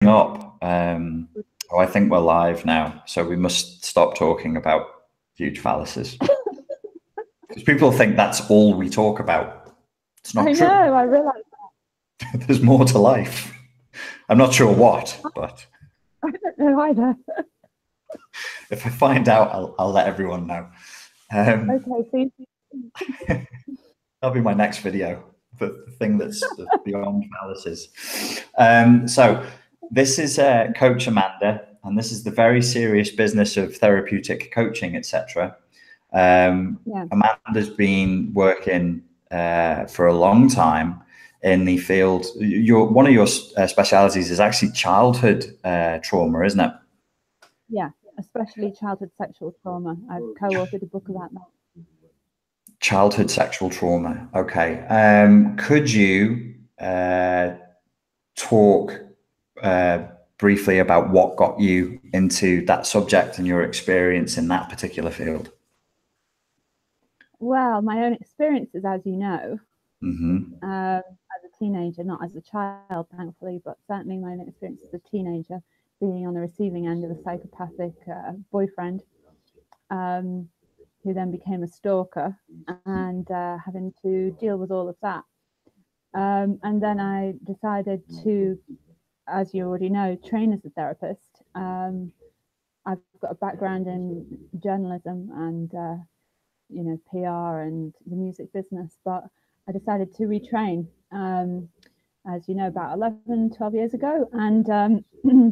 up. I think we're live now, so we must stop talking about huge phalluses. Because people think that's all we talk about. It's not true. I know, I realise that. There's more to life. I'm not sure what, but... I don't know either. If I find out, I'll let everyone know. Okay, see. That'll be my next video, the thing that's beyond phalluses. So this is Coach Amanda, and this is the very serious business of therapeutic coaching, etc. Amanda's been working for a long time in the field. One of your specialities is actually childhood trauma, isn't it? Yeah, especially childhood sexual trauma. I've co-authored a book about that. Childhood sexual trauma. Okay. Could you talk briefly about what got you into that subject and your experience in that particular field? Well, my own experiences, as you know, as a teenager, not as a child, thankfully, but certainly my own experience as a teenager, being on the receiving end of a psychopathic boyfriend, who then became a stalker, and having to deal with all of that. And then I decided to, as you already know, train as a therapist. I've got a background in journalism and PR and the music business, but I decided to retrain, as you know, about 11, 12 years ago. And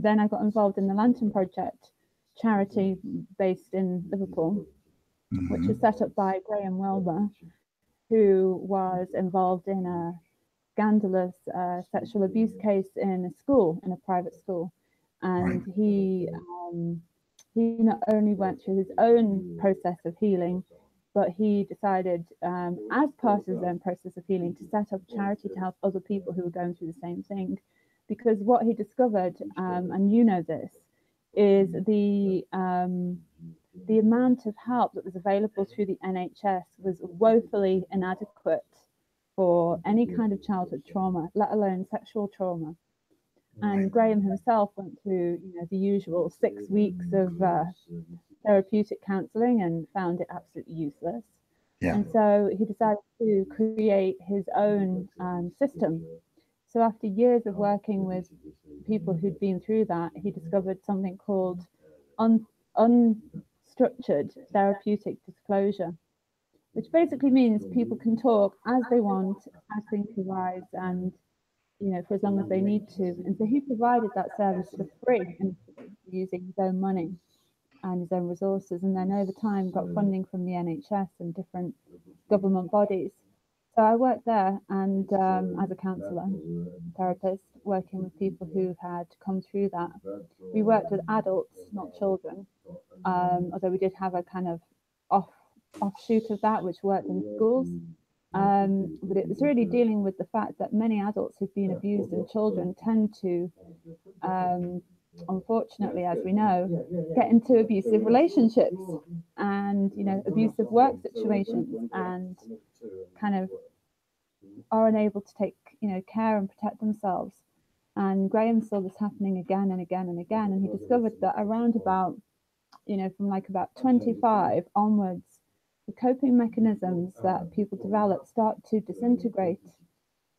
then I got involved in the Lantern Project, charity based in Liverpool, which was set up by Graham Welber, who was involved in a scandalous sexual abuse case in a school, in a private school. And he not only went through his own process of healing, but he decided, as part of his own process of healing, to set up a charity to help other people who were going through the same thing. Because what he discovered, and you know this, is the amount of help that was available through the NHS was woefully inadequate for any kind of childhood trauma, let alone sexual trauma. And Graham himself went through, the usual 6 weeks of therapeutic counselling and found it absolutely useless. Yeah. And so he decided to create his own system. So after years of working with people who'd been through that, he discovered something called unstructured therapeutic disclosure, which basically means people can talk as they want, as things arise, and for as long as they need to. And so he provided that service for free and using his own money and his own resources, and then over time got funding from the NHS and different government bodies. So I worked there, and as a counsellor, therapist, working with people who had come through that. We worked with adults, not children, although we did have a kind of offshoot of that, which worked in schools. But it was really dealing with the fact that many adults who've been abused and children tend to, unfortunately, as we know, get into abusive relationships and, abusive work situations, and kind of are unable to take, care and protect themselves. And Graham saw this happening again and again and again. And he discovered that around about, from like about 25 onwards, the coping mechanisms that people develop start to disintegrate.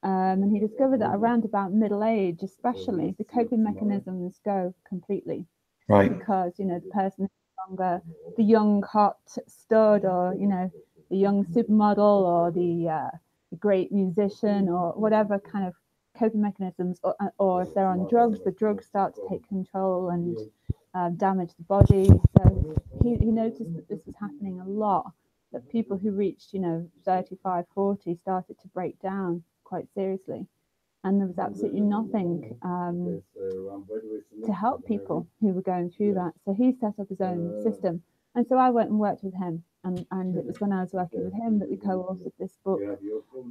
And he discovered that around about middle age, especially, the coping mechanisms go completely. Right. Because, the person is no longer the young, hot stud, or, the young supermodel, or the great musician, or whatever kind of coping mechanisms, or if they're on drugs, the drugs start to take control and damage the body. So he noticed that this was happening a lot, that people who reached, 35, 40 started to break down quite seriously. And there was absolutely nothing to help people who were going through that. So he set up his own system. And so I went and worked with him. And it was when I was working with him that we co-authored this book.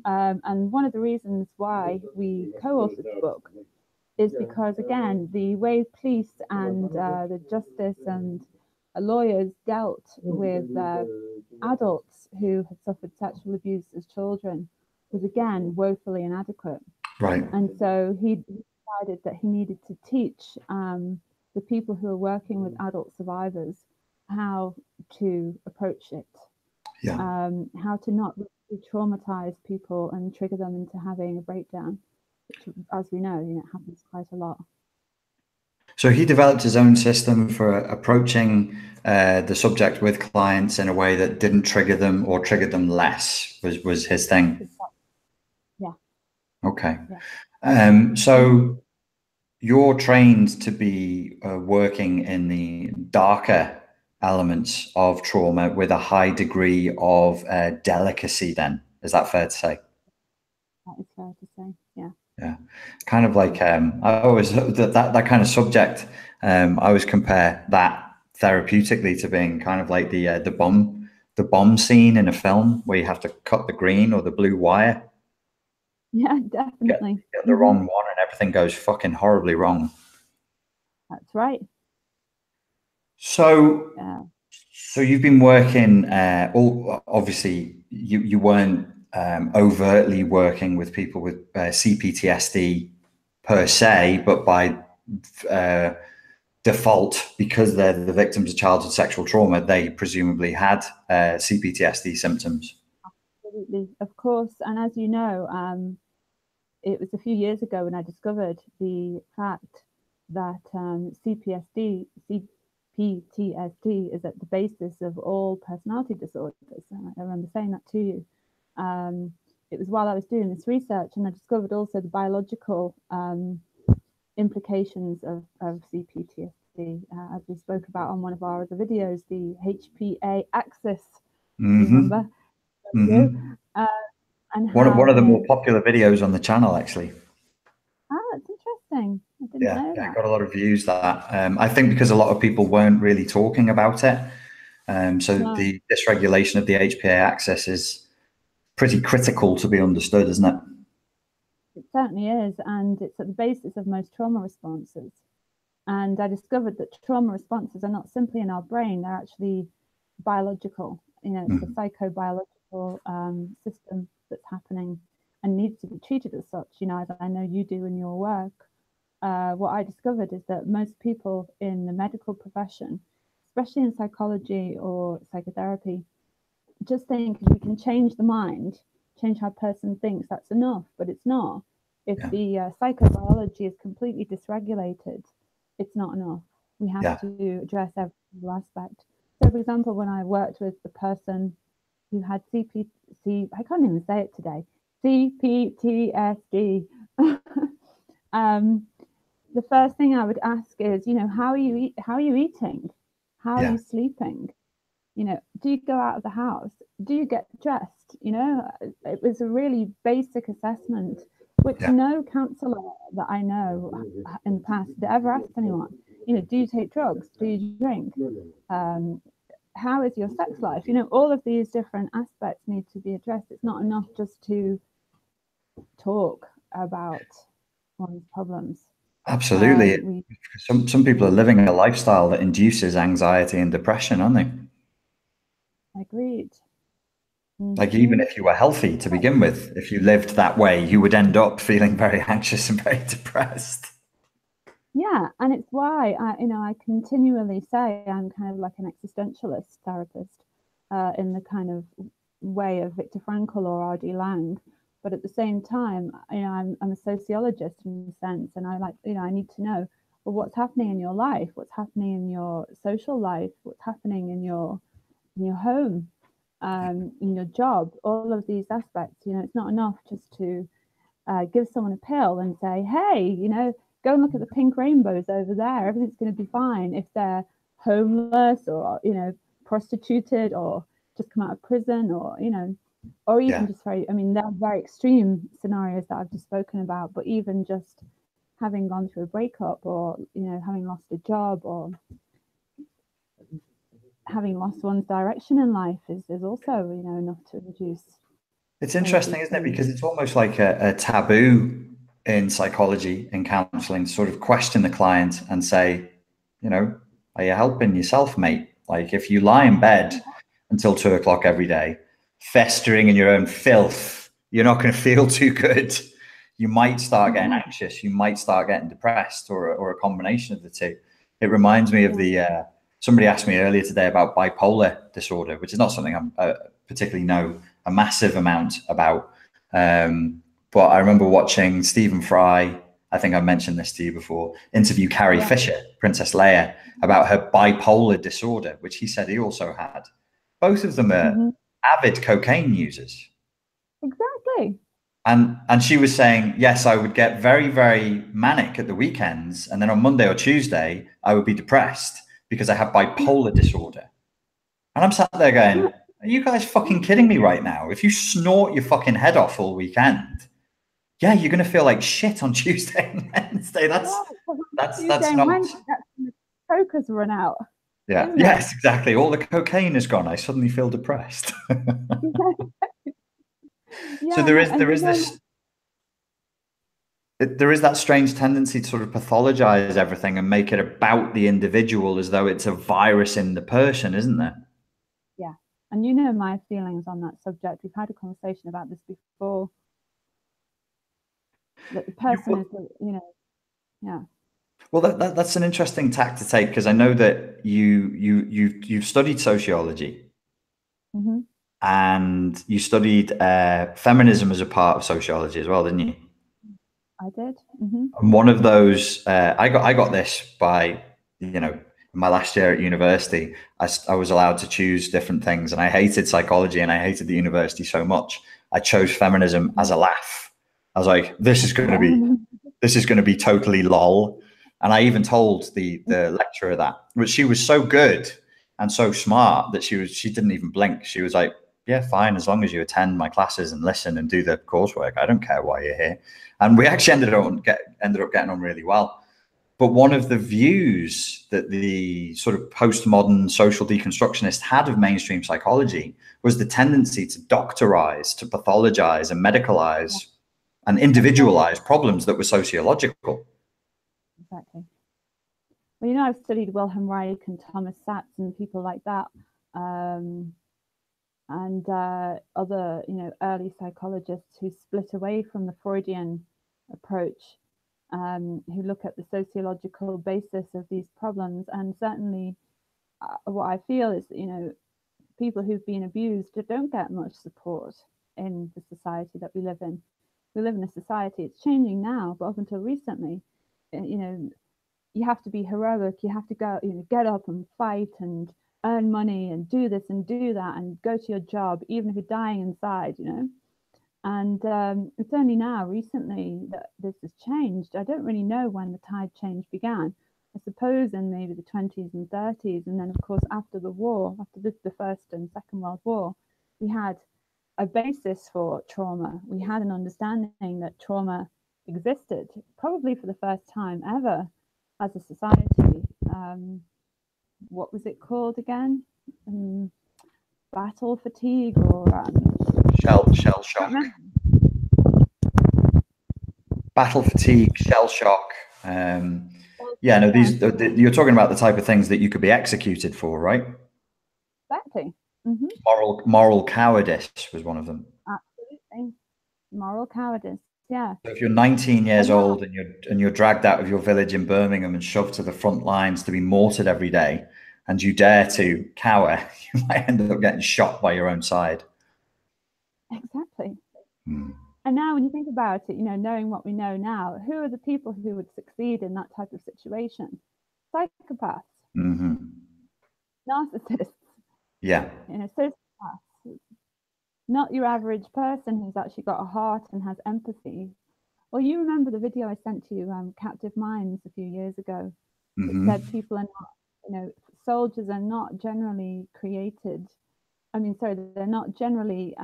And one of the reasons why we co-authored the book is because, again, the way police and the justice and lawyers dealt with adults who had suffered sexual abuse as children was, again, woefully inadequate. Right. And so he decided that he needed to teach the people who are working with adult survivors how to approach it, how to not really traumatize people and trigger them into having a breakdown, which, as we know, happens quite a lot. So he developed his own system for approaching the subject with clients in a way that didn't trigger them or triggered them less, was his thing. Yeah. Okay. Yeah. So you're trained to be working in the darker elements of trauma with a high degree of delicacy then. Is that fair to say? That is fair to say, yeah. Yeah, kind of like I always that kind of subject. I always compare that therapeutically to being kind of like the bomb scene in a film where you have to cut the green or the blue wire. Yeah, definitely. Get the wrong one and everything goes fucking horribly wrong. That's right. So, so you've been working. Obviously, you weren't overtly working with people with CPTSD per se, but by default, because they're the victims of childhood sexual trauma, they presumably had CPTSD symptoms. Absolutely, of course. And as you know, it was a few years ago when I discovered the fact that CPTSD is at the basis of all personality disorders. I remember saying that to you. It was while I was doing this research, and I discovered also the biological implications of CPTSD, as we spoke about on one of our other videos, the HPA axis. Remember? And one of the more popular videos on the channel, actually. Oh, that's interesting. I didn't know that. Yeah, got a lot of views. That I think because a lot of people weren't really talking about it. The dysregulation of the HPA axis is pretty critical to be understood, isn't it? It certainly is, and it's at the basis of most trauma responses. And I discovered that trauma responses are not simply in our brain; they're actually biological. It's a psychobiological system that's happening and needs to be treated as such. As I know you do in your work. What I discovered is that most people in the medical profession, especially in psychology or psychotherapy, just think if we can change the mind, change how a person thinks, that's enough, but it's not. If the psychobiology is completely dysregulated, it's not enough. We have to address every single aspect. So, for example, when I worked with the person who had I can't even say it today, CPTSD, the first thing I would ask is, how are you eating? How are you sleeping? Do you go out of the house? Do you get dressed? It was a really basic assessment, which no counsellor that I know in the past had ever asked anyone. Do you take drugs? Do you drink? How is your sex life? All of these different aspects need to be addressed. It's not enough just to talk about one's problems. Absolutely. Some people are living a lifestyle that induces anxiety and depression, aren't they? Agreed. Like even if you were healthy to begin with, if you lived that way, you would end up feeling very anxious and very depressed. Yeah, and it's why I continually say I'm kind of like an existentialist therapist in the kind of way of Viktor Frankl or R.D. Laing. But at the same time, I'm a sociologist in a sense, and I need to know, well, what's happening in your life, what's happening in your social life, what's happening in your home, in your job, all of these aspects. It's not enough just to give someone a pill and say, hey, go and look at the pink rainbows over there. Everything's going to be fine. If they're homeless or prostituted or just come out of prison or or even just they're very extreme scenarios that I've just spoken about, but even just having gone through a breakup or, having lost a job or having lost one's direction in life is also, enough to reduce. It's interesting, isn't it? Because it's almost like a taboo in psychology and counseling to sort of question the client and say, are you helping yourself, mate? Like if you lie in bed until 2 o'clock every day, festering in your own filth, you're not going to feel too good. you might start getting anxious, you might start getting depressed, or a combination of the two. It reminds me of the somebody asked me earlier today about bipolar disorder, which is not something I'm particularly know a massive amount about. But I remember watching Stephen Fry, I think I mentioned this to you before, interview Carrie Fisher, Princess Leia, about her bipolar disorder, which he said he also had. Both of them are avid cocaine users. Exactly. And she was saying, yes, I would get very, very manic at the weekends. And then on Monday or Tuesday, I would be depressed because I have bipolar disorder. And I'm sat there going, are you guys fucking kidding me right now? If you snort your fucking head off all weekend, yeah, you're going to feel like shit on Tuesday and Wednesday. That's not... The coca's run out. Yeah. Yes, exactly. All the cocaine is gone. I suddenly feel depressed. So there is that strange tendency to sort of pathologize everything and make it about the individual as though it's a virus in the person, isn't there? Yeah. And you know my feelings on that subject. We've had a conversation about this before. That the person is, you know, yeah. Well, that's an interesting tack to take, because I know that you've studied sociology. And you studied feminism as a part of sociology as well, didn't you? I did. And one of those, I got this by, you know, my last year at university. I was allowed to choose different things, and I hated psychology and I hated the university so much. I chose feminism as a laugh. I was like, this is going to be totally lol. And I even told the lecturer that, but she was so good and so smart that she didn't even blink. She was like, yeah, fine, as long as you attend my classes and listen and do the coursework, I don't care why you're here. And we actually ended up getting on really well. But one of the views that the sort of postmodern social deconstructionist had of mainstream psychology was the tendency to doctorize, to pathologize and medicalize and individualize problems that were sociological. Exactly. Well, you know, I've studied Wilhelm Reich and Thomas Sachs and people like that. And other, you know, early psychologists who split away from the Freudian approach, who look at the sociological basis of these problems. And certainly what I feel is, you know, people who've been abused don't get much support in the society that we live in. We live in a society, it's changing now, but up until recently, you know, you have to be heroic, you have to go, you know, get up and fight and earn money and do this and do that and go to your job, even if you're dying inside, you know. And it's only now recently that this has changed. I don't really know when the tide change began. I suppose in maybe the 20s and 30s. And then, of course, after the war, after the First and Second World War, we had a basis for trauma. We had an understanding that trauma existed, probably for the first time ever as a society. What was it called again? Battle fatigue or shell shock. Battle fatigue, shell shock. Yeah, no, these you're talking about the type of things that you could be executed for, right? Exactly. Moral cowardice was one of them. Absolutely, moral cowardice. Yeah. So if you're 19 years old and you're dragged out of your village in Birmingham and shoved to the front lines to be mortared every day, and you dare to cower, you might end up getting shot by your own side. Exactly. And now when you think about it, you know, knowing what we know now, who are the people who would succeed in that type of situation? Psychopaths. Narcissists. Yeah. You know, sociopaths. Not your average person who's actually got a heart and has empathy. Well, you remember the video I sent to you, Captive Minds, a few years ago. It said people are not, you know, soldiers are not generally created. I mean, sorry, they're not generally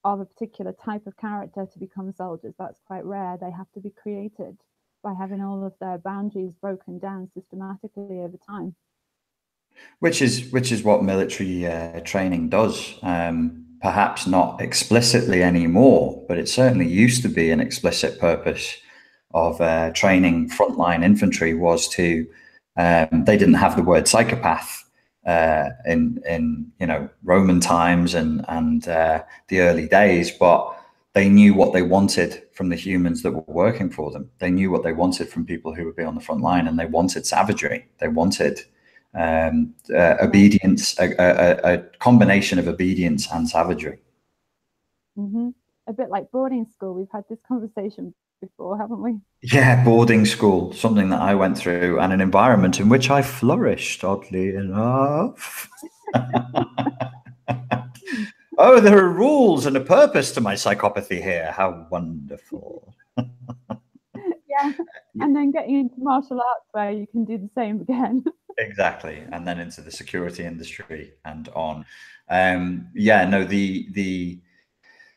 of a particular type of character to become soldiers. That's quite rare. They have to be created by having all of their boundaries broken down systematically over time. Which is what military training does. Perhaps not explicitly anymore, but it certainly used to be an explicit purpose of training frontline infantry was to. They didn't have the word psychopath in you know Roman times and the early days, but they knew what they wanted from the humans that were working for them. They knew what they wanted from people who would be on the front line, and they wanted savagery. They wanted obedience, a combination of obedience and savagery. Mm-hmm. A bit like boarding school. We've had this conversation before, haven't we? Yeah, boarding school, something that I went through, and an environment in which I flourished, oddly enough. Oh, there are rules and a purpose to my psychopathy here. How wonderful. Yeah, and then getting into martial arts where you can do the same again. Exactly, and then into the security industry and on. Yeah, no,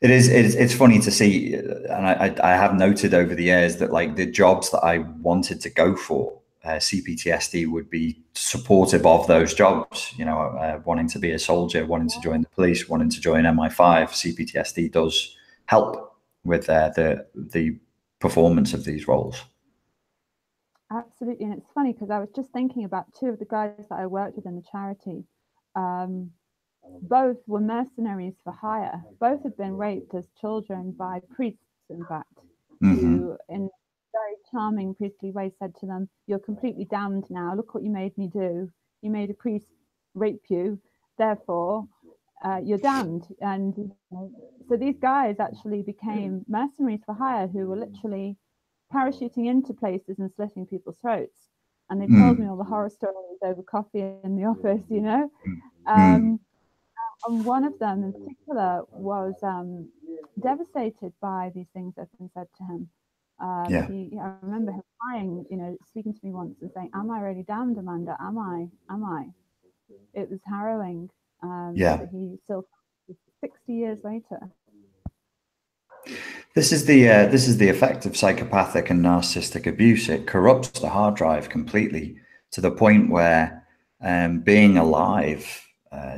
it's funny to see, and I have noted over the years that like the jobs that I wanted to go for, CPTSD would be supportive of those jobs. You know, wanting to be a soldier, wanting to join the police, wanting to join MI5. CPTSD does help with the performance of these roles. Absolutely, and it's funny because I was just thinking about two of the guys that I worked with in the charity. Both were mercenaries for hire. Both had been raped as children by priests, in fact, who, in a very charming priestly way, said to them, "You're completely damned now. Look what you made me do. You made a priest rape you. Therefore, you're damned." And so these guys actually became mercenaries for hire who were literally parachuting into places and slitting people's throats. And they told me all the horror stories over coffee in the office, you know. And one of them in particular was devastated by these things that had been said to him. I remember him crying, you know, speaking to me once and saying, "Am I really damned, Amanda? Am I? Am I?" It was harrowing. But he still, 60 years later. This is the effect of psychopathic and narcissistic abuse. It corrupts the hard drive completely to the point where being alive,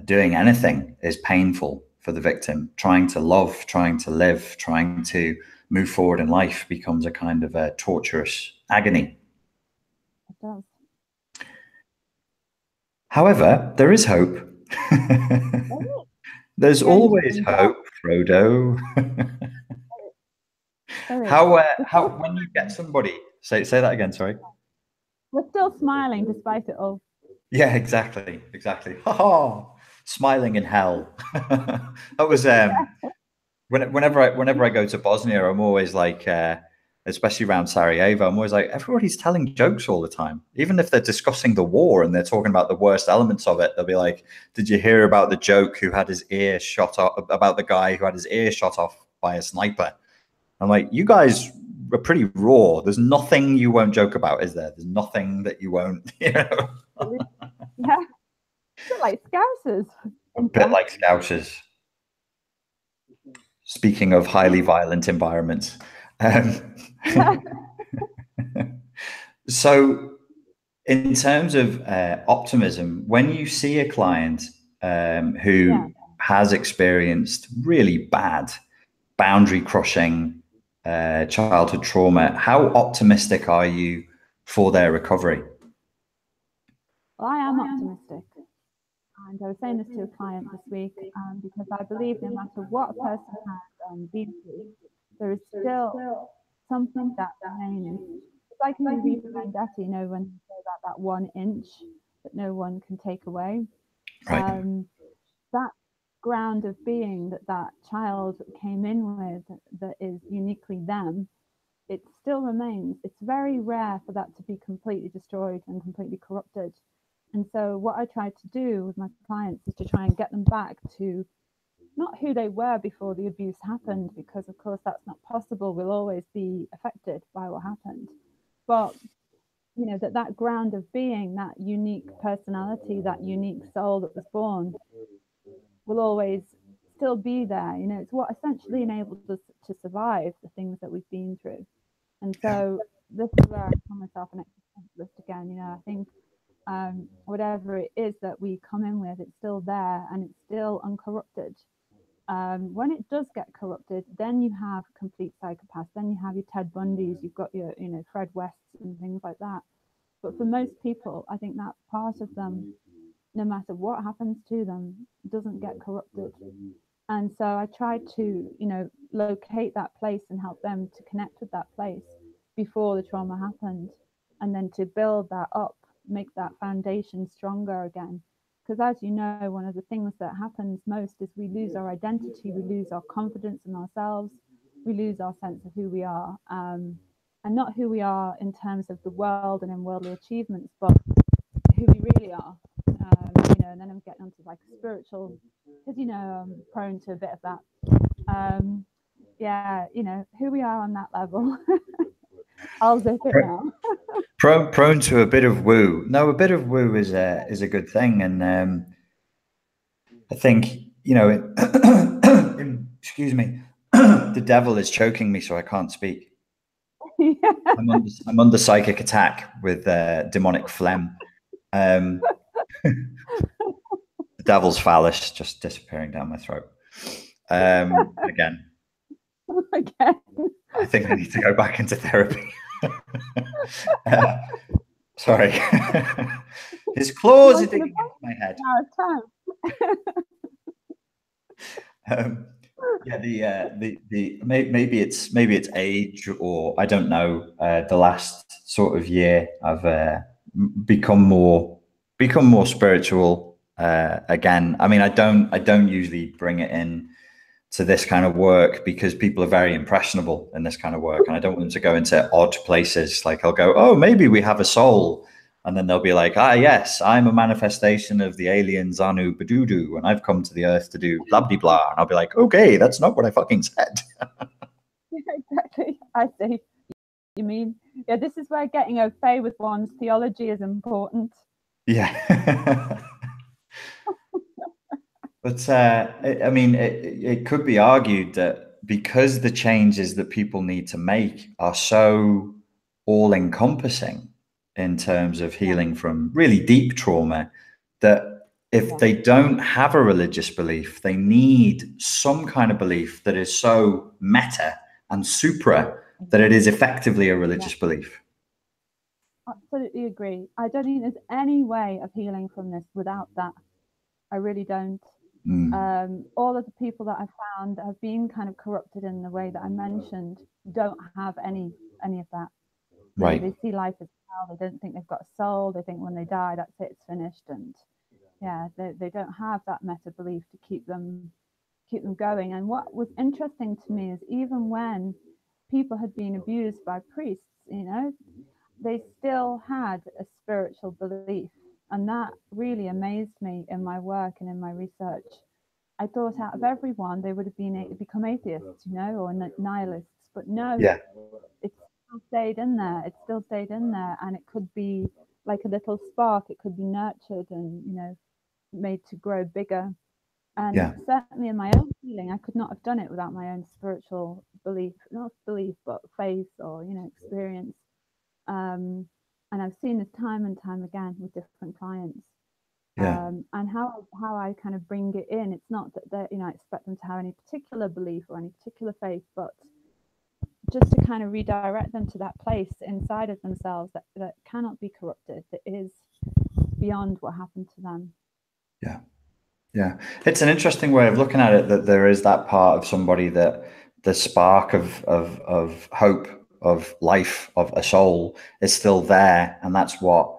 doing anything is painful for the victim. Trying to love, trying to live, trying to move forward in life becomes a kind of a torturous agony. It does. However, there is hope. There's always hope, Frodo. How when you get somebody, say that again, sorry. We're still smiling despite it all. Yeah, exactly. Ha! Smiling in hell. That was whenever I go to Bosnia, I'm always like, especially around Sarajevo, I'm always like, everybody's telling jokes all the time. Even if they're discussing the war and they're talking about the worst elements of it, they'll be like, "Did you hear about the joke who had his ear shot off, about the guy who had his ear shot off by a sniper?" I'm like, you guys are pretty raw. There's nothing you won't joke about, is there? There's nothing that you won't, you know. Yeah, a bit like Scousers. A bit like Scousers. Speaking of highly violent environments. So in terms of optimism, when you see a client who has experienced really bad boundary crushing childhood trauma, how optimistic are you for their recovery? Well, I am optimistic. And I was saying this to a client this week because I believe no matter what a person has been through, there is still something that remains. It's like in the V for Vendetta, you know, when you say about that 1 inch that no one can take away. Right. That ground of being that child came in with that is uniquely them, it still remains. It's very rare for that to be completely destroyed and completely corrupted. And so what I try to do with my clients is to try and get them back to not who they were before the abuse happened, because of course that's not possible. We'll always be affected by what happened. But you know, that ground of being, that unique personality, that unique soul that was born will always still be there. You know, it's what essentially enabled us to survive the things that we've been through. And so this is where I call myself an existentialist again. You know, I think whatever it is that we come in with, it's still there and it's still uncorrupted. When it does get corrupted, then you have complete psychopaths. Then you have your Ted Bundys, you've got your, you know, Fred Wests and things like that. But for most people, I think that part of them, no matter what happens to them, doesn't get corrupted. And so I tried to, locate that place and help them to connect with that place before the trauma happened, and then to build that up, make that foundation stronger again. Because as you know, one of the things that happens most is we lose our identity, we lose our confidence in ourselves, we lose our sense of who we are, and not who we are in terms of the world and in worldly achievements, but who we really are. And then I'm getting onto like spiritual, because I'm prone to a bit of that. Who we are on that level. I'll zip it now. Prone to a bit of woo. No, a bit of woo is a good thing, and I think excuse me, the devil is choking me, so I can't speak. Yeah. I'm under psychic attack with demonic phlegm. The devil's phallus just disappearing down my throat. Again. I think I need to go back into therapy. Sorry. His claws are digging into my head. Maybe it's age, or I don't know. The last sort of year, I've become more spiritual again. I mean, I don't usually bring it in to this kind of work because people are very impressionable in this kind of work, and I don't want them to go into odd places. Like I'll go, oh, maybe we have a soul, and then they'll be like, yes, I'm a manifestation of the alien Zanu Badudu, and I've come to the earth to do blah blah blah. And I'll be like, okay, that's not what I fucking said. Yeah, exactly. I see. You mean, yeah, this is where getting au fait with one's theology is important. Yeah. But I mean, it could be argued that because the changes that people need to make are so all-encompassing in terms of healing from really deep trauma, that if they don't have a religious belief, they need some kind of belief that is so meta and supra that it is effectively a religious belief. Absolutely agree. I don't think there's any way of healing from this without that. I really don't. All of the people that I found have been kind of corrupted in the way that I mentioned don't have any of that. Right. They see life as hell. They don't think they've got a soul. They think when they die, that's it, it's finished. And yeah, they don't have that meta belief to keep them going. And what was interesting to me is even when people had been abused by priests, they still had a spiritual belief. And that really amazed me in my work and in my research. I thought out of everyone, they would have become atheists, or nihilists. But no, it still stayed in there. It still stayed in there. And it could be like a little spark. It could be nurtured and, made to grow bigger. And certainly in my own healing, I could not have done it without my own spiritual belief, not belief, but faith or, experience. And I've seen this time and time again with different clients. And how I kind of bring it in, it's not that I expect them to have any particular belief or any particular faith, but just to kind of redirect them to that place inside of themselves that cannot be corrupted, that is beyond what happened to them. Yeah, it's an interesting way of looking at it, that there is that part of somebody that the spark of hope, of life, of a soul is still there, and that's what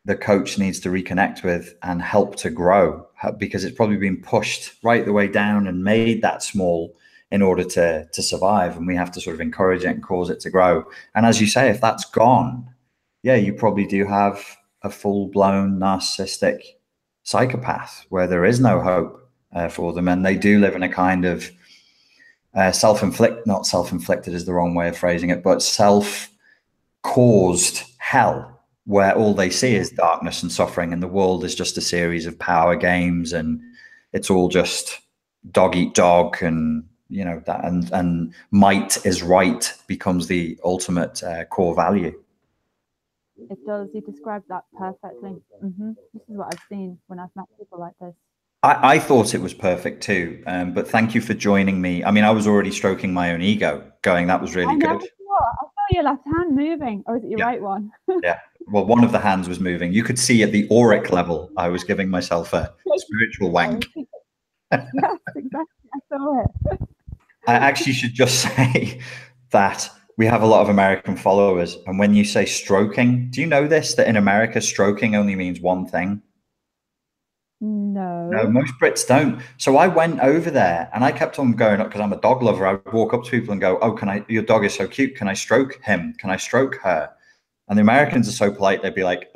the coach needs to reconnect with and help to grow, because it's probably been pushed right the way down and made that small in order to survive, and we have to sort of encourage it and cause it to grow. And as you say, if that's gone, you probably do have a full-blown narcissistic psychopath where there is no hope for them, and they do live in a kind of not self-inflicted is the wrong way of phrasing it, but self-caused hell, where all they see is darkness and suffering, and the world is just a series of power games, and it's all just dog eat dog, and that, and might is right becomes the ultimate core value. It does. You described that perfectly. This is what I've seen when I've met people like this. I thought it was perfect too, but thank you for joining me. I mean, I was already stroking my own ego, going, that was really good. I saw your left hand moving, or is it your right one? Yeah, well, one of the hands was moving. You could see at the auric level, I was giving myself a spiritual wank. Yes, exactly. I saw it. I actually should just say that we have a lot of American followers. And when you say stroking, do you know this, that in America, stroking only means one thing? No, No. most Brits don't. So I went over there and I kept on going up because I'm a dog lover. I would walk up to people and go, "Oh, can I? Your dog is so cute. Can I stroke him? Can I stroke her?" And the Americans are so polite. They'd be like,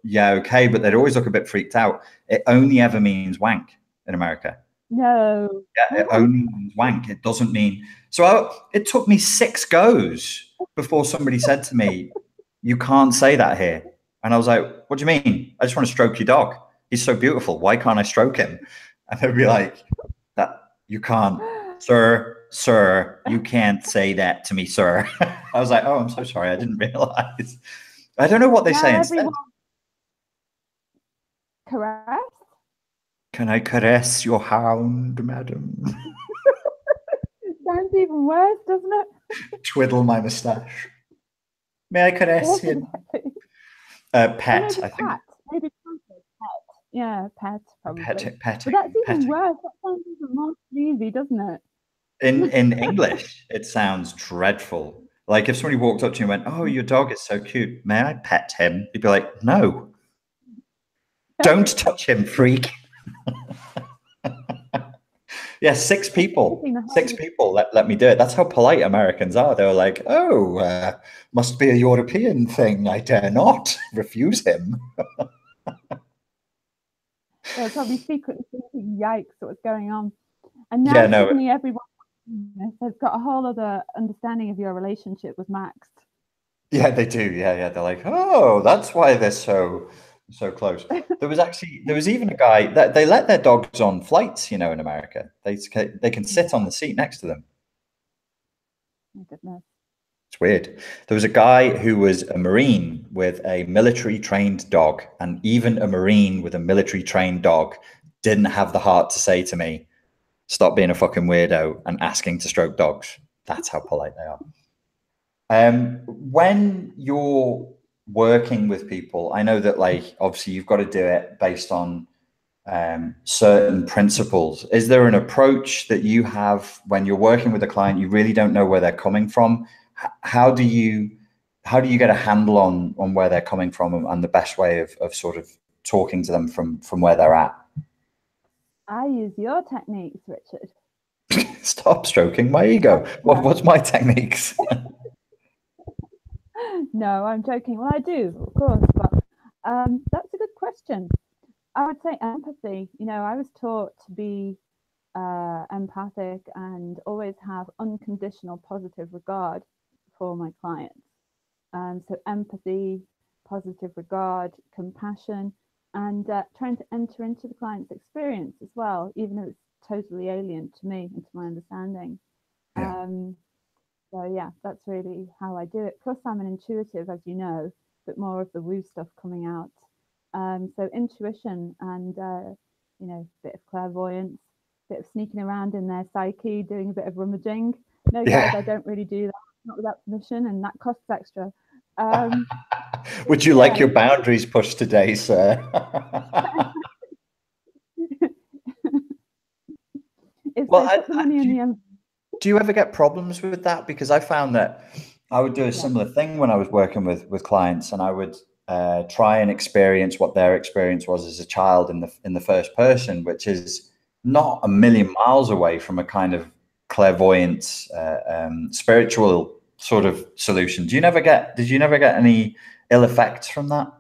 yeah, okay," but they'd always look a bit freaked out. It only ever means wank in America. No. Yeah, it only means wank. It doesn't mean. So it took me 6 goes before somebody said to me, "You can't say that here." And I was like, "What do you mean? I just want to stroke your dog. He's so beautiful. Why can't I stroke him?" And they'd be like, "That you can't, sir, you can't say that to me, sir." I was like, "Oh, I'm so sorry. I didn't realize." I don't know what they say instead. Caress? "Can I caress your hound, madam?" Sounds even worse, doesn't it? "Twiddle my moustache. May I caress him?" Pet, I think. Maybe pet. Yeah, pet, probably. Pet. But that's even worse. That sounds even more sleazy, doesn't it? In English, it sounds dreadful. Like if somebody walked up to you and went, "Oh, your dog is so cute. May I pet him?" You'd be like, "No. Don't touch him, freak." Yeah, 6 people. 6 people let me do it. That's how polite Americans are. They were like, "Oh, must be a European thing. I dare not refuse him." They're probably secretly thinking, "Yikes, what's going on?" And now suddenly everyone has got a whole other understanding of your relationship with Max. Yeah, they do. Yeah. They're like, "Oh, that's why they're so close." There was even a guy that they let their dogs on flights, in America. They can sit on the seat next to them. My goodness. It's weird. There was a guy who was a Marine with a military trained dog, and even a Marine with a military trained dog didn't have the heart to say to me, "Stop being a fucking weirdo and asking to stroke dogs." That's how polite they are. When you're working with people, I know that obviously you've got to do it based on certain principles. Is there an approach that you have when you're working with a client, you really don't know where they're coming from? How do you get a handle on where they're coming from and the best way of sort of talking to them from where they're at? I use your techniques, Richard. Stop stroking my ego. What's my techniques? No, I'm joking. Well, I do, of course, but that's a good question. I would say empathy. I was taught to be empathic and always have unconditional positive regard for my clients. So empathy, positive regard, compassion, and trying to enter into the client's experience as well, even if it's totally alien to me and to my understanding. Yeah. So yeah, that's really how I do it. Plus I'm an intuitive, as you know, but more of the woo stuff coming out. So intuition and, a bit of clairvoyance, a bit of sneaking around in their psyche, doing a bit of rummaging. No, guys, I don't really do that, not without permission, and that costs extra. Would you like your boundaries pushed today, sir? Do you ever get problems with that? Because I found that I would do a similar thing when I was working with clients, and I would try and experience what their experience was as a child in the first person, which is not a million miles away from a kind of clairvoyance, spiritual sort of solution. Did you never get any ill effects from that?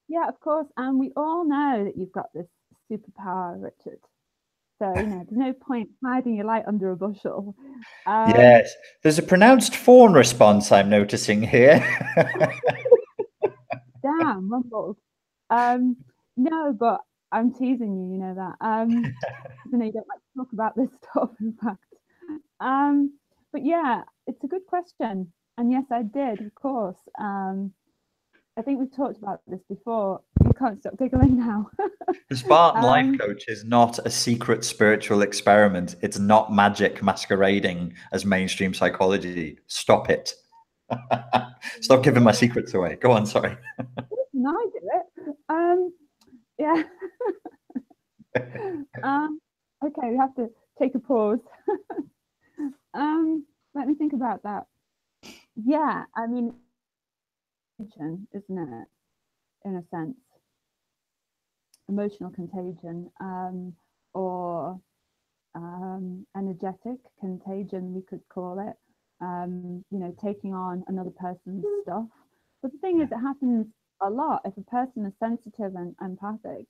Yeah, of course. And we all know that you've got this superpower, Richard. So, there's no point hiding your light under a bushel. Yes, there's a pronounced fawn response I'm noticing here. Damn, rumbled. No, but I'm teasing you, you know that. I know you don't like to talk about this stuff, in fact. But yeah, it's a good question. And yes, I did, of course. I think we've talked about this before. You can't stop giggling now. The Spartan life coach is not a secret spiritual experiment. It's not magic masquerading as mainstream psychology. Stop it. Stop giving my secrets away. Go on, sorry. Can I do it? Yeah. Okay, we have to take a pause. Let me think about that. Yeah, I mean, isn't it, in a sense, emotional contagion, or energetic contagion, we could call it. You know, taking on another person's stuff. But the thing is, it happens a lot. If a person is sensitive and empathic,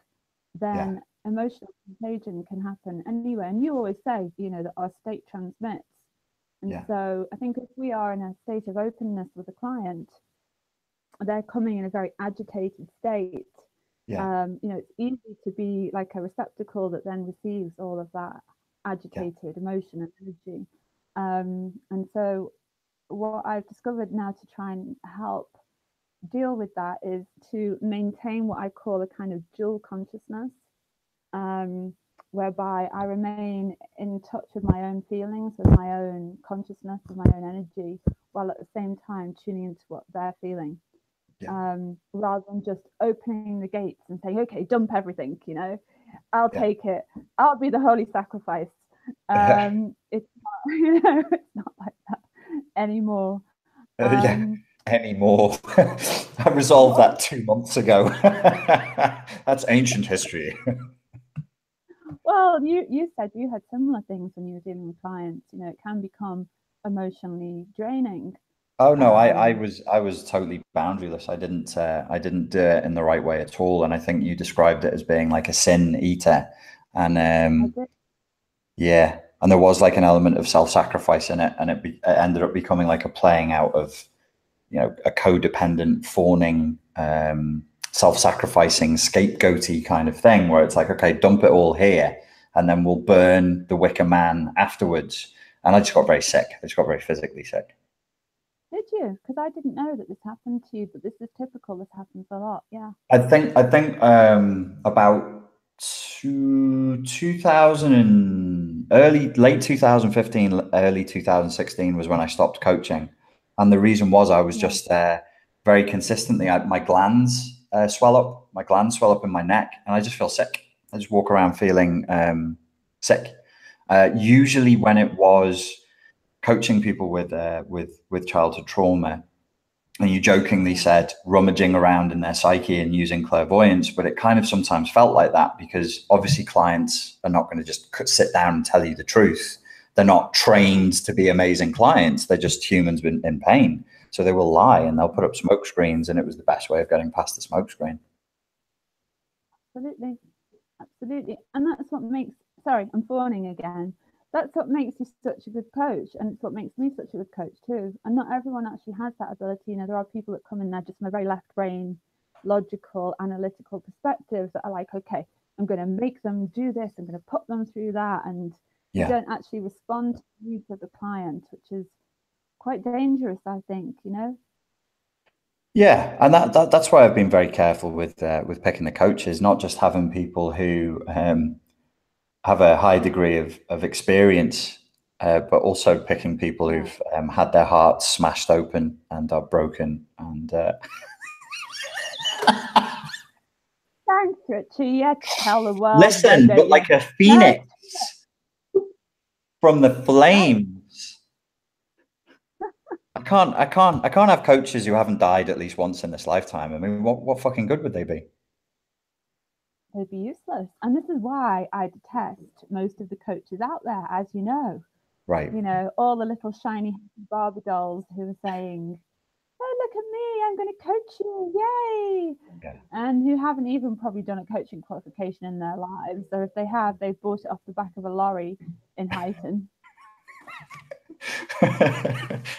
then emotional contagion can happen anywhere. And you always say, you know, that our state transmits. And so I think if we are in a state of openness with a client, they're coming in a very agitated state. You know, it's easy to be like a receptacle that then receives all of that agitated emotion and energy. And so what I've discovered now to try and help deal with that is to maintain what I call a kind of dual consciousness, whereby I remain in touch with my own feelings, with my own consciousness, with my own energy, while at the same time tuning into what they're feeling. Rather than just opening the gates and saying, okay, dump everything, you know, I'll take it, I'll be the holy sacrifice. It's not, you know, it's not like that anymore. Anymore. I resolved that 2 months ago. That's ancient history. Well, you said you had similar things when you were dealing with clients. You know, it can become emotionally draining. Oh no, I was totally boundaryless. I didn't do it in the right way at all. And I think you described it as being like a sin eater. And and there was like an element of self-sacrifice in it, and it ended up becoming like a playing out of, you know, a codependent, fawning, self-sacrificing, scapegoaty kind of thing, where it's like, okay, dump it all here, and then we'll burn the wicker man afterwards. And I just got very sick. I just got very physically sick. Did you? Because I didn't know that this happened to you, but this is typical. This happens a lot. Yeah. I think about 2000 and late 2015, early 2016 was when I stopped coaching, and the reason was I was just very consistently my glands swell up. My glands swell up in my neck, and I just feel sick. I just walk around feeling sick. Usually, when it was coaching people with childhood trauma, and you jokingly said rummaging around in their psyche and using clairvoyance, but it kind of sometimes felt like that, because obviously clients are not going to just sit down and tell you the truth. They're not trained to be amazing clients. They're just humans in pain. So they will lie and they'll put up smoke screens, and it was the best way of getting past the smoke screen. Absolutely. Absolutely. And that's what makes, sorry, I'm fawning again. That's what makes you such a good coach, and it's what makes me such a good coach too. And not everyone actually has that ability. You know, there are people that come in there just from a very left brain, logical, analytical perspectives that are like, okay, I'm going to make them do this, I'm going to put them through that, and you don't actually respond to the needs of the client, which is quite dangerous, I think, you know. Yeah, and that's why I've been very careful with picking the coaches, not just having people who have a high degree of experience, but also picking people who've had their hearts smashed open and are broken. And thanks, Richie. Yeah, tell the world. Listen, but like a phoenix from the flames. I can't have coaches who haven't died at least once in this lifetime. I mean, what fucking good would they be? They'd be useless. And this is why I detest most of the coaches out there, as you know. Right. You know, all the little shiny Barbie dolls who are saying, oh, look at me, I'm going to coach you, yay! Yeah. And who haven't even probably done a coaching qualification in their lives. Or if they have, they've bought it off the back of a lorry in Highton.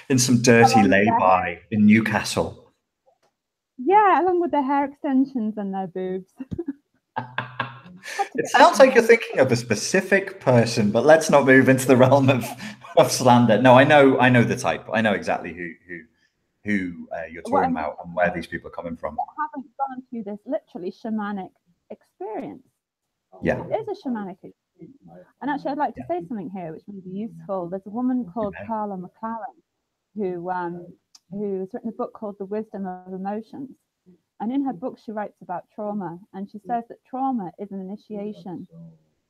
In some dirty lay-by in Newcastle. Yeah, along with their hair extensions and their boobs. It sounds like you're thinking of a specific person, but let's not move into the realm of slander. No, I know the type. I know exactly who you're talking about and where these people are coming from. I haven't gone through this literally shamanic experience. Yeah. It is a shamanic experience. And actually, I'd like to say something here which may be useful. There's a woman called Carla McLaren who's written a book called The Wisdom of Emotions. And in her book, she writes about trauma. And she says that trauma is an initiation,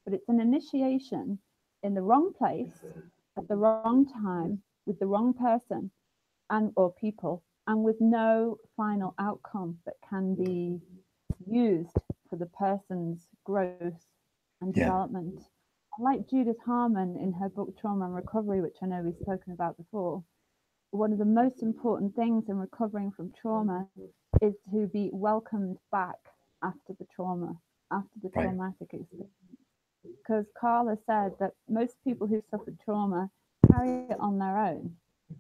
but it's an initiation in the wrong place at the wrong time with the wrong person and or people, and with no final outcome that can be used for the person's growth and development. Like Judith Harmon in her book Trauma and Recovery, which I know we've spoken about before, one of the most important things in recovering from trauma is to be welcomed back after the trauma, after the traumatic experience. Because Carla said that most people who suffered trauma carry it on their own.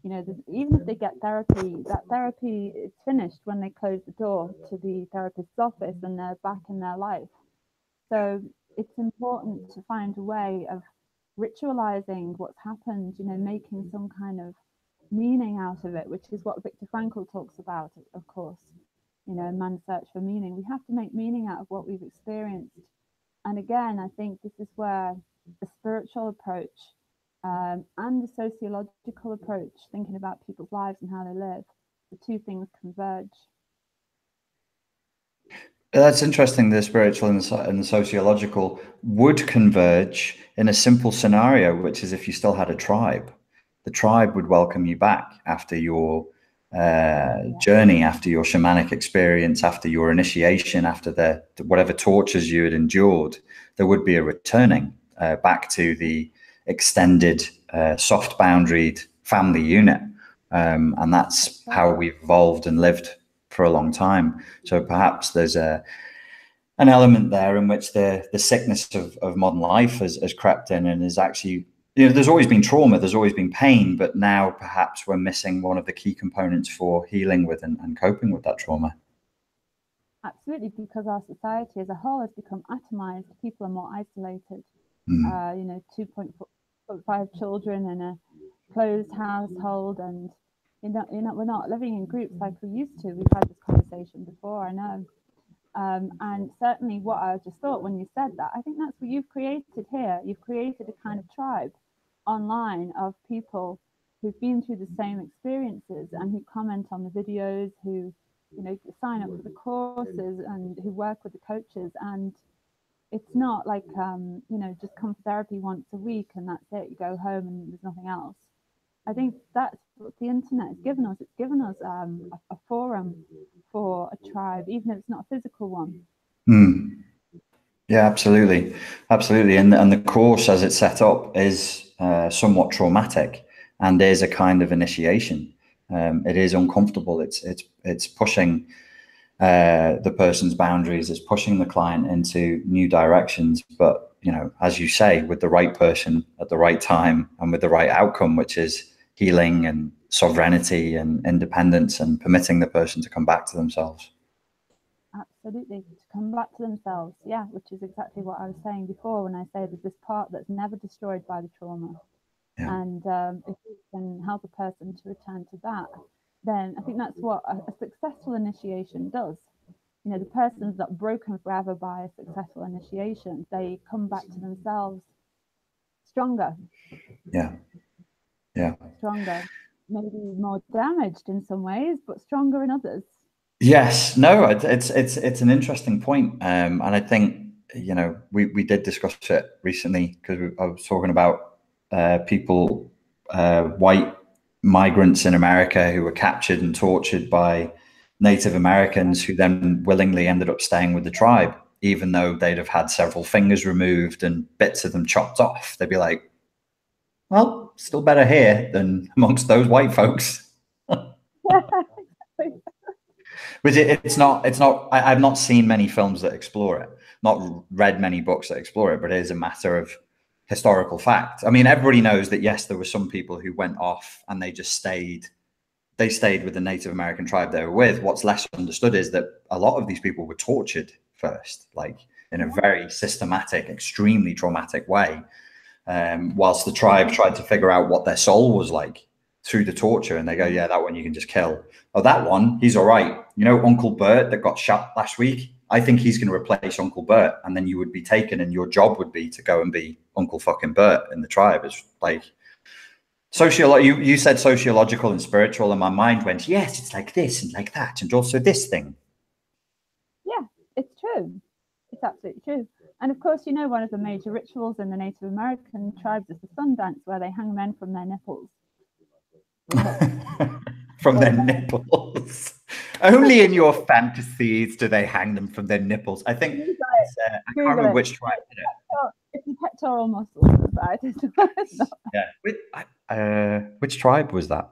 You know, even if they get therapy, that therapy is finished when they close the door to the therapist's office and they're back in their life. So it's important to find a way of ritualizing what's happened, you know, making some kind of meaning out of it, which is what Viktor Frankl talks about, of course, you know, man's search for meaning. We have to make meaning out of what we've experienced. And again, I think this is where the spiritual approach and the sociological approach, thinking about people's lives and how they live, the two things converge. That's interesting. The spiritual and the sociological would converge in a simple scenario, which is if you still had a tribe. The tribe would welcome you back after your journey, after your shamanic experience, after your initiation, after the whatever tortures you had endured. There would be a returning back to the extended, soft boundaried family unit, and that's how we've evolved and lived for a long time. So perhaps there's an element there in which the sickness of modern life has crept in and is actually, you know, there's always been trauma, there's always been pain, but now perhaps we're missing one of the key components for healing with and coping with that trauma. Absolutely, because our society as a whole has become atomized. People are more isolated. You know, 2.5 children in a closed household, and we're not living in groups like we used to. We've had this conversation before, I know. And certainly what I just thought when you said that, I think that's what you've created here. You've created a kind of tribe online of people who've been through the same experiences and who comment on the videos, who, you know, sign up for the courses and who work with the coaches. And it's not like, you know, just come for therapy once a week and that's it, you go home and there's nothing else. I think that's what the internet has given us. It's given us a forum for a tribe, even if it's not a physical one. Yeah, absolutely. Absolutely. And the course as it's set up is somewhat traumatic and is a kind of initiation. It is uncomfortable. It's pushing the person's boundaries. It's pushing the client into new directions. But, you know, as you say, with the right person at the right time and with the right outcome, which is healing and sovereignty and independence and permitting the person to come back to themselves. Absolutely, to come back to themselves, yeah, which is exactly what I was saying before when I say there's this part that's never destroyed by the trauma. And if you can help a person to return to that, then I think that's what a successful initiation does. You know, the person's not broken forever by a successful initiation. They come back to themselves stronger. Stronger, maybe more damaged in some ways, but stronger in others. Yes, no, it's an interesting point. And I think, you know, we did discuss it recently because I was talking about people, white migrants in America who were captured and tortured by Native Americans who then willingly ended up staying with the tribe, even though they'd have had several fingers removed and bits of them chopped off. They'd be like, well, still better here than amongst those white folks. But I've not seen many films that explore it, not read many books that explore it, but it is a matter of historical fact. I mean, everybody knows that, yes, there were some people who went off and they stayed with the Native American tribe they were with. What's less understood is that a lot of these people were tortured first, like in a very systematic, extremely traumatic way, whilst the tribe tried to figure out what their soul was like through the torture. And they go, yeah, that one you can just kill. Oh, that one, he's all right. You know, Uncle Bert that got shot last week, I think he's going to replace Uncle Bert. And then you would be taken and your job would be to go and be Uncle fucking Bert in the tribe. It's like you said sociological and spiritual, and my mind went, yes, it's like this and like that, and also this thing. Yeah, it's true. It's absolutely true. And of course, you know, one of the major rituals in the Native American tribes is the sun dance, where they hang men from their nipples. From their nipples. Only in your fantasies do they hang them from their nipples. I think I can't remember which tribe did it. It's the pectoral muscles. Yeah. Which tribe was that?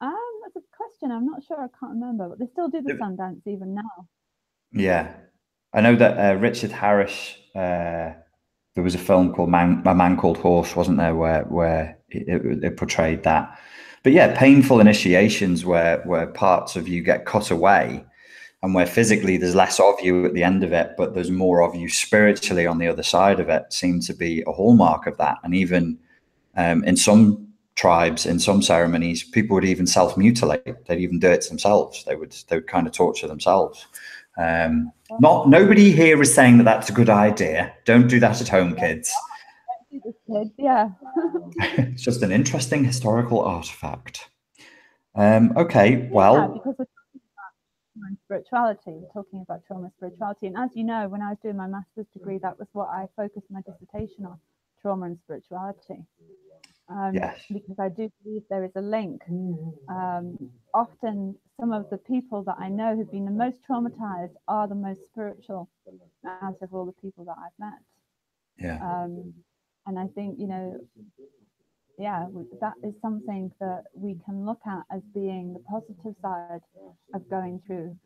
That's a question. I'm not sure. I can't remember. But they still do the sun dance even now. Yeah, I know that Richard Harris. There was a film called A Man Called Horse, wasn't there, where it portrayed that. But yeah, painful initiations where parts of you get cut away, and where physically there's less of you at the end of it, but there's more of you spiritually on the other side of it, seem to be a hallmark of that. And even in some tribes, in some ceremonies, people would even self-mutilate. They'd even do it themselves. They would kind of torture themselves. Nobody here is saying that that's a good idea. Don't do that at home, kids. Yeah. It's just an interesting historical artifact. Okay, well. Yeah, because we're talking about spirituality, we're talking about trauma spirituality. And as you know, when I was doing my master's degree, that was what I focused my dissertation on, trauma and spirituality. Yes. Because I do believe there is a link. Often some of the people that I know who've been the most traumatized are the most spiritual out of all the people that I've met. Yeah. And I think, you know, yeah, that is something that we can look at as being the positive side of going through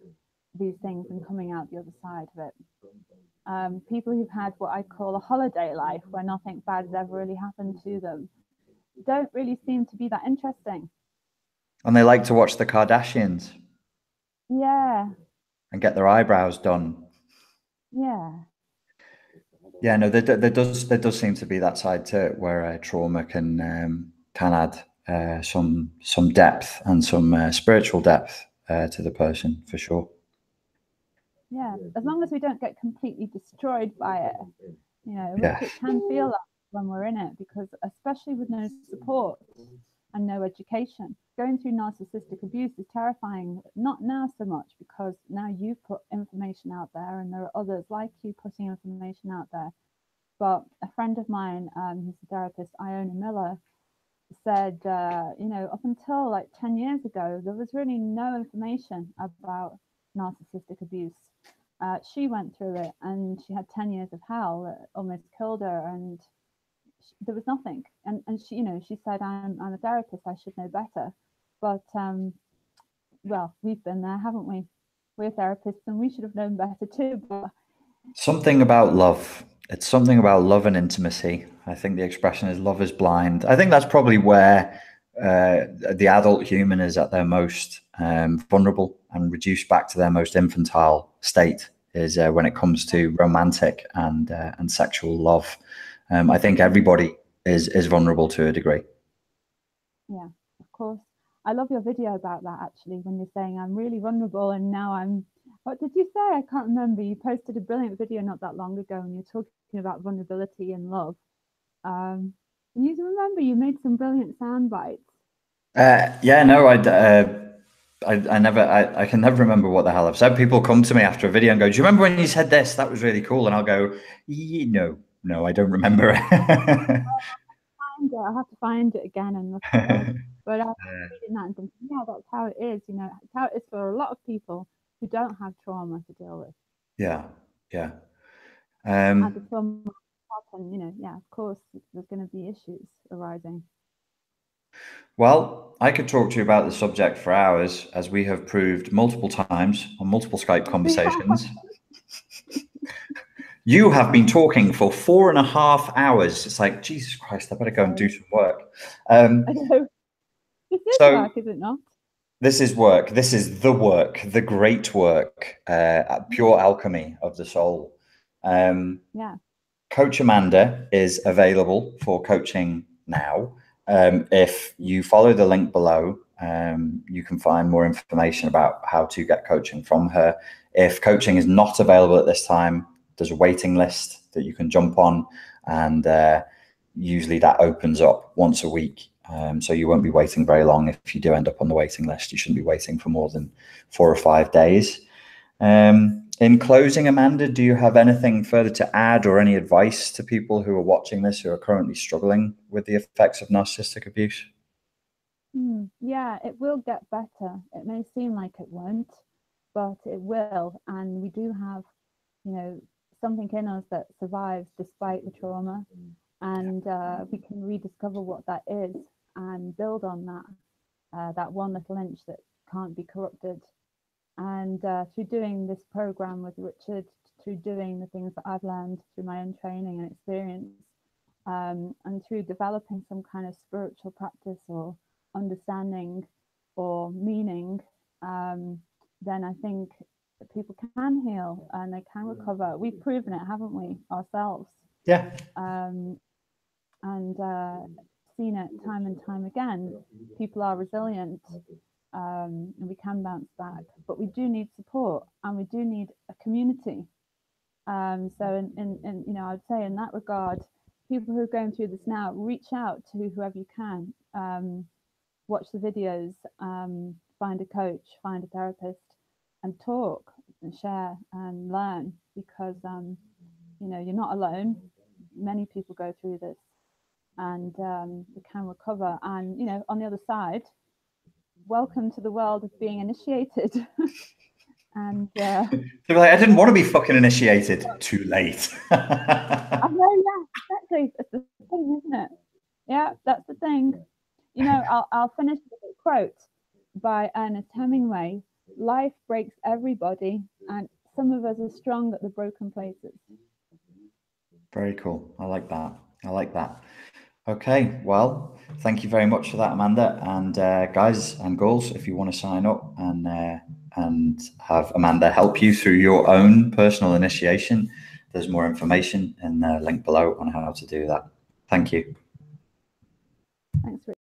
these things and coming out the other side of it. People who've had what I call a holiday life, where nothing bad has ever really happened to them, don't really seem to be that interesting. And they like to watch the Kardashians. Yeah. And get their eyebrows done. Yeah. Yeah, no, there does seem to be that side to it, where trauma can add some depth and some spiritual depth to the person, for sure. Yeah, as long as we don't get completely destroyed by it, you know, which it can feel like when we're in it, because especially with no support and no education, going through narcissistic abuse is terrifying. Not now so much, because now you put information out there and there are others like you putting information out there. But a friend of mine, who's a therapist, Iona Miller, said, you know, up until like 10 years ago, there was really no information about narcissistic abuse. She went through it and she had 10 years of hell that almost killed her, and there was nothing. And she, you know, she said, I'm a therapist, I should know better. But, well, we've been there, haven't we? We're therapists and we should have known better too. But something about love. It's something about love and intimacy. I think the expression is love is blind. I think that's probably where the adult human is at their most vulnerable and reduced back to their most infantile state, is when it comes to romantic and sexual love. I think everybody is vulnerable to a degree. Yeah, of course. I love your video about that, actually, when you're saying I'm really vulnerable and now I'm, what did you say? I can't remember. You posted a brilliant video not that long ago and you're talking about vulnerability and love. Can you remember you made some brilliant sound bites? Yeah, no, I can never remember what the hell I've said. People come to me after a video and go, do you remember when you said this? That was really cool. And I'll go, no, I don't remember it. I'll have to find it again and look at it. But I was reading that and thinking, yeah, that's how it is. You know, it's how it is for a lot of people who don't have trauma to deal with. Yeah. And the trauma happen, you know, yeah, of course, there's going to be issues arising. Well, I could talk to you about the subject for hours, as we have proved multiple times on multiple Skype conversations. You have been talking for 4.5 hours. It's like, Jesus Christ, I better go and do some work. I know. This is work, is it not? This is work. This is the work, the great work, pure alchemy of the soul. Yeah. Coach Amanda is available for coaching now. If you follow the link below, you can find more information about how to get coaching from her. If coaching is not available at this time, there's a waiting list that you can jump on, and usually that opens up once a week. So you won't be waiting very long. If you do end up on the waiting list, you shouldn't be waiting for more than 4 or 5 days. In closing, Amanda, do you have anything further to add or any advice to people who are watching this who are currently struggling with the effects of narcissistic abuse? Yeah, it will get better. It may seem like it won't, but it will. And we do have, something in us that survives despite the trauma. And we can rediscover what that is and build on that one little inch that can't be corrupted. And through doing this program with Richard, through doing the things that I've learned through my own training and experience, and through developing some kind of spiritual practice or understanding or meaning, then I think that people can heal and they can recover. We've proven it, haven't we, ourselves? Yeah. And seen it time and time again. People are resilient. And we can bounce back, but we do need support and we do need a community. So in I'd say in that regard, people who are going through this now, reach out to whoever you can, watch the videos, find a coach, find a therapist, and talk and share and learn, because you're not alone. Many people go through this, and we can recover. And on the other side, welcome to the world of being initiated. And they're like, I didn't want to be fucking initiated. Too late. I know, yeah, exactly. That's the thing, isn't it? Yeah, that's the thing. I'll finish with a quote by Ernest Hemingway. Life breaks everybody, and some of us are strong at the broken places. Very cool. I like that. I like that. Okay, well, thank you very much for that, Amanda. And guys and girls, if you want to sign up and have Amanda help you through your own personal initiation, there's more information in the link below on how to do that. Thank you. Thanks, Richard.